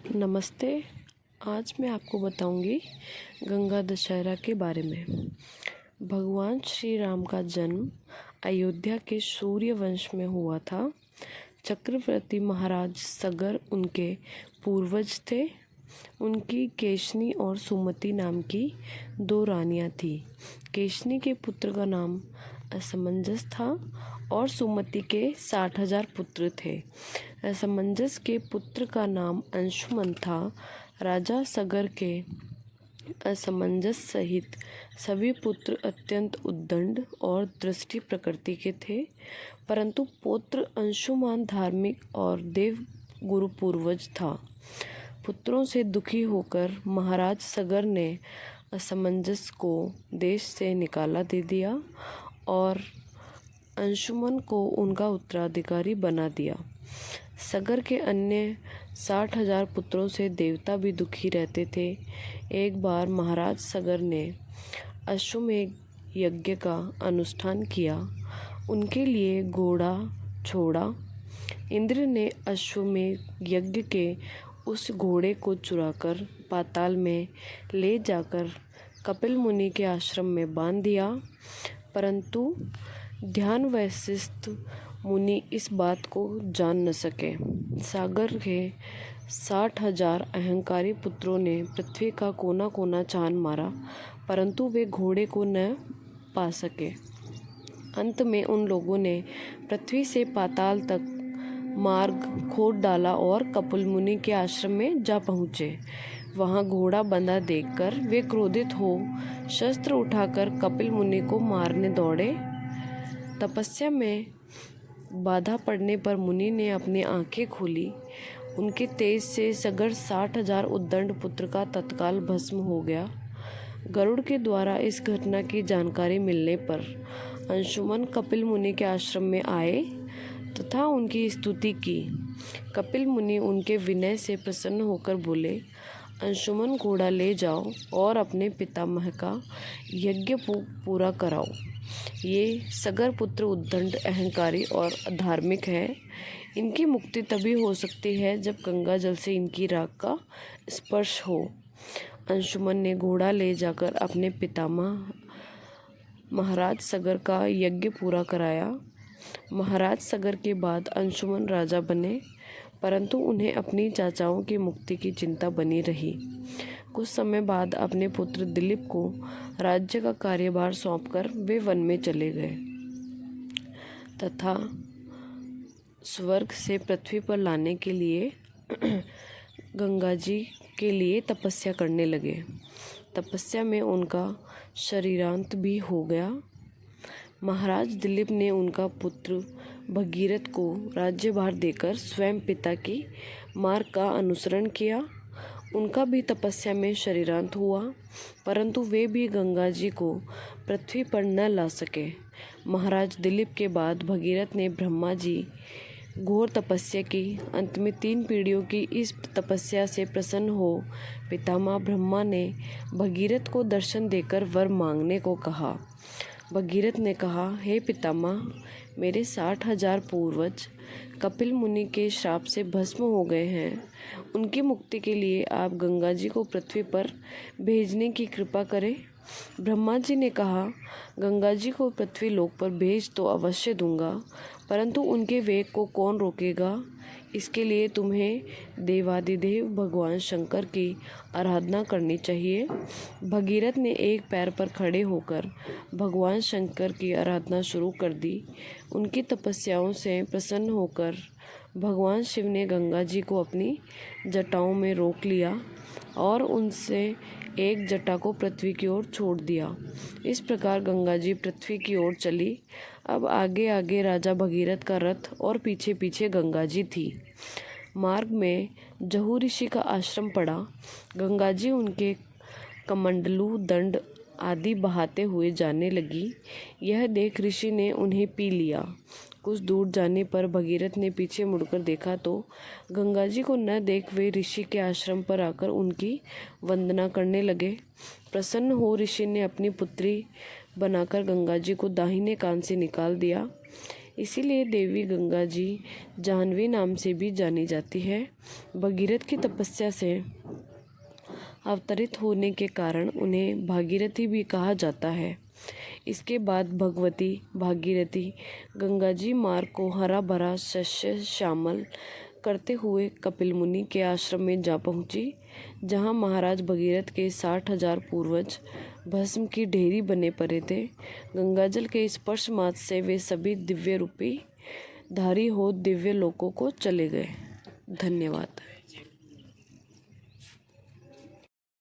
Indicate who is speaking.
Speaker 1: नमस्ते। आज मैं आपको बताऊंगी गंगा दशहरा के बारे में। भगवान श्री राम का जन्म अयोध्या के सूर्य वंश में हुआ था। चक्रवर्ती महाराज सगर उनके पूर्वज थे। उनकी केशनी और सुमति नाम की दो रानियां थीं। केशनी के पुत्र का नाम असमंजस था और सुमति के 60,000 पुत्र थे। असमंजस के पुत्र का नाम अंशुमन था। राजा सगर के असमंजस सहित सभी पुत्र अत्यंत उद्दंड और दृष्टि प्रकृति के थे, परंतु पुत्र अंशुमान धार्मिक और देव गुरु पूर्वज था। पुत्रों से दुखी होकर महाराज सगर ने असमंजस को देश से निकाला दे दिया और अंशुमन को उनका उत्तराधिकारी बना दिया। सगर के अन्य 60,000 पुत्रों से देवता भी दुखी रहते थे। एक बार महाराज सगर ने अश्वमेध यज्ञ का अनुष्ठान किया। उनके लिए घोड़ा छोड़ा। इंद्र ने अश्वमेध यज्ञ के उस घोड़े को चुराकर पाताल में ले जाकर कपिल मुनि के आश्रम में बांध दिया, परंतु ध्यान वशिष्ठ मुनि इस बात को जान न सके। सागर के 60,000 अहंकारी पुत्रों ने पृथ्वी का कोना कोना छान मारा, परंतु वे घोड़े को न पा सके। अंत में उन लोगों ने पृथ्वी से पाताल तक मार्ग खोद डाला और कपिल मुनि के आश्रम में जा पहुँचे। वहाँ घोड़ा बंधा देखकर वे क्रोधित हो शस्त्र उठाकर कपिल मुनि को मारने दौड़े। तपस्या में बाधा पड़ने पर मुनि ने अपनी आंखें खोली। उनके तेज से सगर 60,000 उद्दंड पुत्र का तत्काल भस्म हो गया। गरुड़ के द्वारा इस घटना की जानकारी मिलने पर अंशुमन कपिल मुनि के आश्रम में आए तथा उनकी स्तुति की। कपिल मुनि उनके विनय से प्रसन्न होकर बोले, अंशुमन घोड़ा ले जाओ और अपने पितामह का यज्ञ पूरा कराओ। ये सगर पुत्र उद्दंड अहंकारी और अधार्मिक है। इनकी मुक्ति तभी हो सकती है जब गंगा जल से इनकी राख का स्पर्श हो। अंशुमन ने घोड़ा ले जाकर अपने पितामह महाराज सगर का यज्ञ पूरा कराया। महाराज सगर के बाद अंशुमन राजा बने, परंतु उन्हें अपनी चाचाओं की मुक्ति की चिंता बनी रही। कुछ समय बाद अपने पुत्र दिलीप को राज्य का कार्यभार सौंपकर वे वन में चले गए तथा स्वर्ग से पृथ्वी पर लाने के लिए गंगा जी के लिए तपस्या करने लगे। तपस्या में उनका शरीरांत भी हो गया। महाराज दिलीप ने उनका पुत्र भगीरथ को राज्यभार देकर स्वयं पिता की मार्ग का अनुसरण किया। उनका भी तपस्या में शरीरांत हुआ, परंतु वे भी गंगा जी को पृथ्वी पर न ला सके। महाराज दिलीप के बाद भगीरथ ने ब्रह्मा जी घोर तपस्या की। अंत में 3 पीढ़ियों की इस तपस्या से प्रसन्न हो पितामह ब्रह्मा ने भगीरथ को दर्शन देकर वर मांगने को कहा। भगीरथ ने कहा, हे पितामह, मेरे 60,000 पूर्वज कपिल मुनि के श्राप से भस्म हो गए हैं। उनकी मुक्ति के लिए आप गंगा जी को पृथ्वी पर भेजने की कृपा करें। ब्रह्मा जी ने कहा, गंगा जी को पृथ्वी लोक पर भेज तो अवश्य दूंगा, परंतु उनके वेग को कौन रोकेगा? इसके लिए तुम्हें देवादिदेव भगवान शंकर की आराधना करनी चाहिए। भगीरथ ने एक पैर पर खड़े होकर भगवान शंकर की आराधना शुरू कर दी। उनकी तपस्याओं से प्रसन्न होकर भगवान शिव ने गंगा जी को अपनी जटाओं में रोक लिया और उनसे एक जटा को पृथ्वी की ओर छोड़ दिया। इस प्रकार गंगा जी पृथ्वी की ओर चली। अब आगे आगे राजा भगीरथ का रथ और पीछे पीछे गंगा जी थी। मार्ग में जहू ऋषि का आश्रम पड़ा। गंगा जी उनके कमंडलू दंड आदि बहाते हुए जाने लगी। यह देख ऋषि ने उन्हें पी लिया। कुछ दूर जाने पर भगीरथ ने पीछे मुड़कर देखा तो गंगा जी को न देख वे ऋषि के आश्रम पर आकर उनकी वंदना करने लगे। प्रसन्न हो ऋषि ने अपनी पुत्री बनाकर गंगा जी को दाहिने कान से निकाल दिया। इसीलिए देवी गंगा जी जाह्नवी नाम से भी जानी जाती है। भगीरथ की तपस्या से अवतरित होने के कारण उन्हें भागीरथी भी कहा जाता है। इसके बाद भगवती भागीरथी गंगा जी मार्ग को हरा भरा शस्य श्यामल करते हुए कपिल मुनि के आश्रम में जा पहुंची, जहां महाराज भगीरथ के 60,000 पूर्वज भस्म की ढेरी बने पड़े थे। गंगाजल के स्पर्श मात्र से वे सभी दिव्य रूपी धारी हो दिव्य लोकों को चले गए। धन्यवाद।